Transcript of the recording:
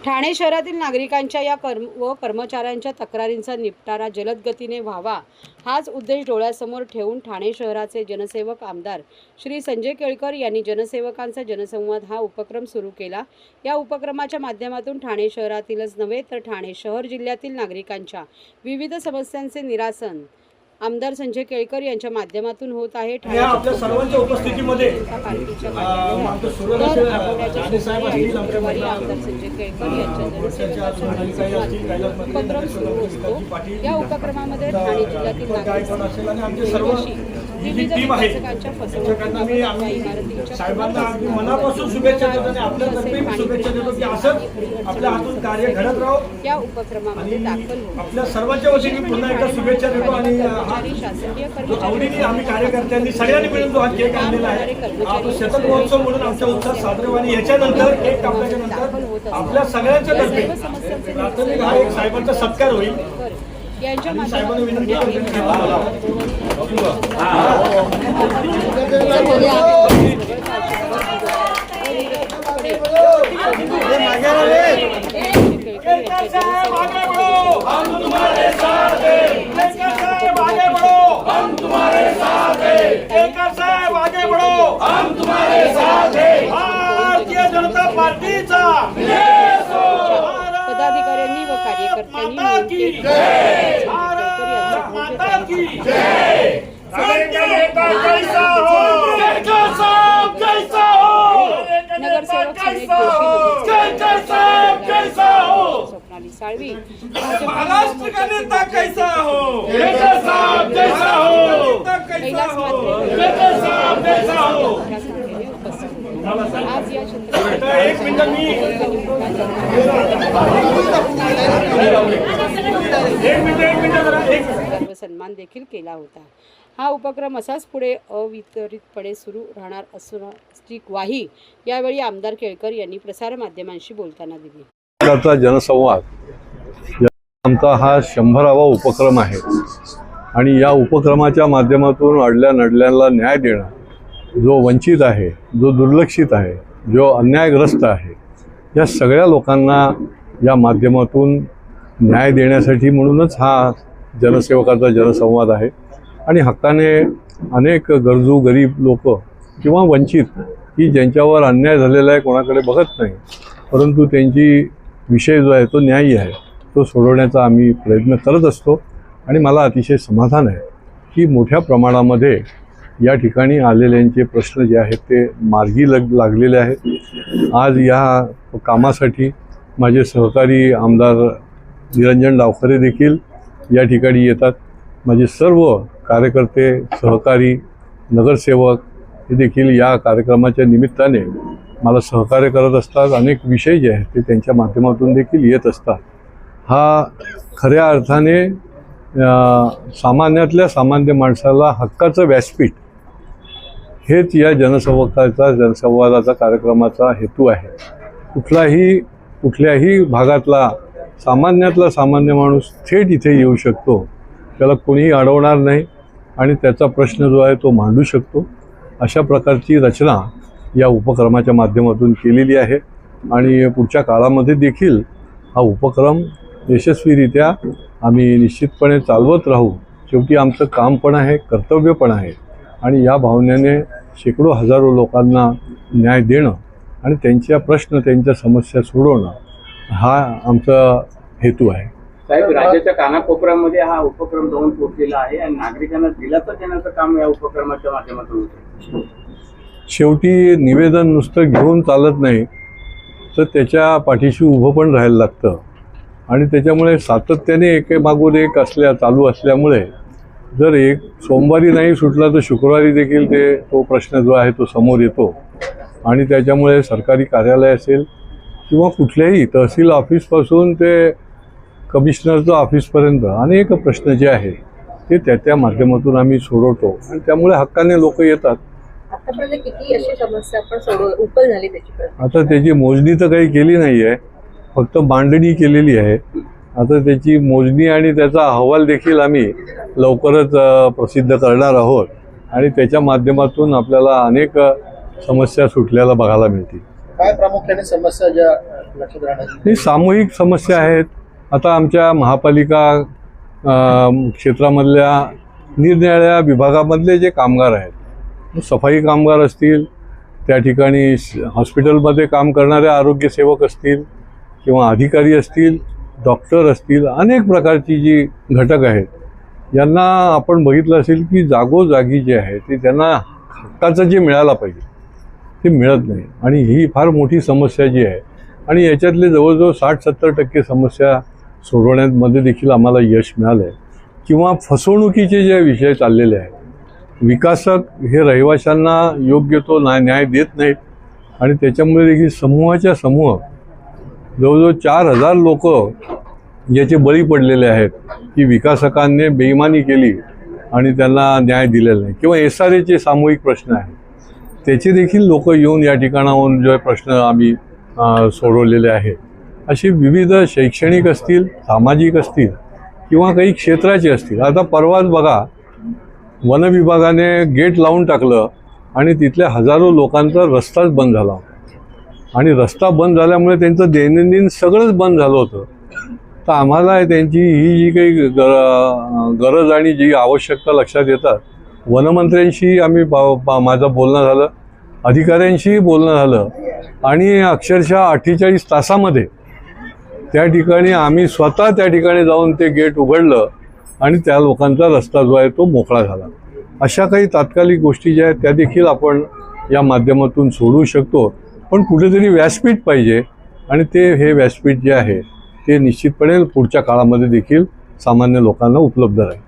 ठाणे शहरातील नागरिकांच्या या कर्मचाऱ्यांच्या तक्रारींचा निपटारा जलद गतीने व्हावा हाच उद्देश डोळ्यासमोर ठेवून ठाणे शहराचे जनसेवक आमदार श्री संजय केळकर यांनी जनसेवकांचा जनसंवाद हा उपक्रम सुरू केला। या उपक्रमाच्या माध्यमातून ठाणे शहरातीलच नव्हे तर ठाणे शहर जिल्ह्यातील नागरिकांच्या विविध समस्यांचे निरासन आमदार संजय केळकर यांच्या माध्यमातून होत आहे। आपल्या सर्वांच्या उपस्थितीमध्ये आमदार संजय केळकर यांच्या उपक्रम सुरू असतो। या उपक्रमामध्ये ठाणे जिल्ह्यातील विविध टीम आहे साहेबांना मनापासून शुभेच्छा देतो आणि आपल्यातर्फे शुभेच्छा देतो की असंच आपल्या हातून कार्य घडत राहो। या उपक्रमामध्ये दाखल आपल्या सर्वांच्या वतीने पुन्हा एकदा शुभेच्छा देतो आणि आवडीने आम्ही कार्यकर्त्यांनी सगळ्यांनी मिळून जो हा केक आणलेला आहे आपण शतक महोत्सव म्हणून आमच्या उत्साह साजरे आणि याच्यानंतर केक कापल्याच्या नंतर आपल्या सगळ्यांच्या तर्फे प्राथमिक हा एक साहेबांचा सत्कार होईल। यांच्या साहेबांना विनंती भारतीय जनता पार्टीचा पदाधिकाऱ्यांनी व कार्यकर्त्यांनी स्वप्नाली साळवी महाराष्ट्र का नेता कैसा हो, आज या एक मिनिट सर्व सन्मान देखील केला होता। हा उपक्रम असाच पुढे अवितरितपणे सुरू राहणार असल्याची ग्वाही यावेळी आमदार केळकर यांनी प्रसारमाध्यमांशी बोलताना दिली। जनसंवाद आमचा हा 100वा उपक्रम आहे आणि या उपक्रमाच्या माध्यमातून अडल्या नडल्यांना न्याय देणं, जो वंचित आहे, जो दुर्लक्षित आहे, जो अन्यायग्रस्त आहे, या सगळ्या लोकांना या माध्यमातून न्याय देण्यासाठी म्हणूनच हा जनसेवकाचा जनसंवाद आहे। आणि हक्काने अनेक गरजू गरीब लोक किंवा वंचित की ज्यांच्यावर अन्याय झालेला आहे कोणाकडे बघत नाही, परंतु त्यांची विषय जो आहे तो न्यायी आहे, तो सोडवण्याचा आम्ही प्रयत्न करत असतो। आणि मला अतिशय समाधान आहे की मोठ्या प्रमाणामध्ये या ठिकाणी आलेल्यांचे प्रश्न जे आहेत ते मार्गी लागलेले आहेत। आज या कामासाठी माझे सहकारी आमदार निरंजन डावखरे देखील या ठिकाणी येतात। माझे सर्व कार्यकर्ते, सहकारी, नगरसेवक हे देखील या कार्यक्रमाच्या निमित्ताने मला सहकार्य करत असतात। अनेक विषय जे आहेत ते त्यांच्या माध्यमातून देखील येत असतात। हा खऱ्या अर्थाने सामान्यातल्या सामान्य माणसाला हक्काचं व्यासपीठ हेच या जनसंवादाचा कार्यक्रमाचा हेतू आहे। कुठल्याही भागातला सामान्यातला सामान्य माणूस थेट इथे येऊ शकतो, त्याला कोणीही अडवणार नाही आणि त्याचा प्रश्न जो आहे तो मांडू शकतो। अशा प्रकारची रचना या उपक्रमाच्या माध्यमातून केलेली आहे आणि पुढच्या काळामध्ये देखील हा उपक्रम यशस्वीरित्या आम्ही निश्चितपणे चालवत राहू। शेवटी आमचं काम पण आहे, कर्तव्य पण आहे आणि या भावनेने शेकडो हजारो लोकांना न्याय देणं आणि त्यांच्या प्रश्न, त्यांच्या समस्या सोडवणं हा आमचा हेतू आहे। साहेब, राज्याच्या कानाकोपऱ्यामध्ये हा उपक्रम जाऊन पोहोचलेला आहे आणि नागरिकांना दिलासा देण्याचं काम या उपक्रमाच्या माध्यमातून होते। शेवटी निवेदन नुसतं घेऊन चालत नाही, तर त्याच्या पाठीशी उभं पण राहायला लागतं आणि त्याच्यामुळे सातत्याने एकेमागून एक चालू असल्यामुळे जर एक सोमवारी नाही सुटला तर शुक्रवारी देखील तो प्रश्न जो आहे तो समोर येतो आणि त्याच्यामुळे सरकारी कार्यालय असेल किंवा कुठल्याही तहसील ऑफिसपासून ते कमिशनरचं ऑफिसपर्यंत अनेक प्रश्न जे आहे ते त्या माध्यमातून आम्ही सोडवतो आणि त्यामुळे हक्काने लोक येतात। आतापर्यंत किती अशी समस्या आपण उकल झाली त्याची? आता त्याची मोजणी तर काही केली नाही आहे, फक्त मांडणी केलेली आहे। आता त्याची मोजणी आणि त्याचा अहवाल देखील आम्ही लवकरच प्रसिद्ध करणार आहोत आणि त्याच्या माध्यमातून आपल्याला अनेक समस्या सुटल्याला बघायला मिळतील। काय प्रामुख्याने समस्या ज्या लक्षात राहणार? ही सामूहिक समस्या आहेत. आता आमच्या महापालिका क्षेत्रामधल्या निरनिराळ्या विभागामधले जे कामगार आहेत, सफाई कामगार असतील, त्या ठिकाणी हॉस्पिटलमध्ये काम करणारे आरोग्यसेवक असतील किंवा अधिकारी असतील, डॉक्टर असतील, अनेक प्रकारची जी घटक आहेत, यांना आपण बघितलं असेल की जागोजागी जे आहे ते त्यांना हक्काचं जे मिळायला पाहिजे ते मिळत नाही. आणि ही फार मोठी समस्या जी आहे आणि याच्यातले जवळजवळ 60-70% समस्या सोडवण्यामध्ये देखील आम्हाला यश मिळालं आहे. किंवा फसवणुकीचे जे विषय चाललेले आहेत, विकासक हे रहिवाशांना योग्य तो न्याय देत नाहीत आणि त्याच्यामुळे देखील समूहाच्या समूह जवळजवळ 4000 लोक याचे बळी पडलेले आहेत की विकासकांनी बेईमानी केली आणि त्यांना न्याय दिलेला नाही. किंवा SRAचे सामूहिक प्रश्न आहेत, त्याचे देखील लोक येऊन या ठिकाणाहून जे प्रश्न आम्ही सोडवलेले आहेत. अशी विविध शैक्षणिक असतील, सामाजिक असतील किंवा काही क्षेत्राचे असतील. आता परवाच बघा, वन विभागाने गेट लावून टाकलं आणि तिथल्या हजारो लोकांचा रस्ताच बंद झाला आणि रस्ता बंद झाल्यामुळे त्यांचं दैनंदिन सगळंच बंद झालं होतं. तर आम्हाला त्यांची ही जी काही गरज आणि जी आवश्यकता लक्षात येतात, वनमंत्र्यांशी आम्ही माझं बोलणं झालं, अधिकाऱ्यांशीही बोलणं झालं आणि अक्षरशः 48 तासामध्ये त्या ठिकाणी आम्ही स्वतः त्या ठिकाणी जाऊन ते गेट उघडलं आणि त्या लोकांचा रस्ता जो आहे तो मोकळा झाला. अशा काही तात्कालिक गोष्टी ज्या आहेत त्या देखील आपण या माध्यमातून सोडवू शकतो. पण कुठेतरी व्यासपीठ पाहिजे आणि हे व्यासपीठ जे आहे ते निश्चितपणे पुढच्या काळामध्ये देखील सामान्य लोकांना उपलब्ध राहील.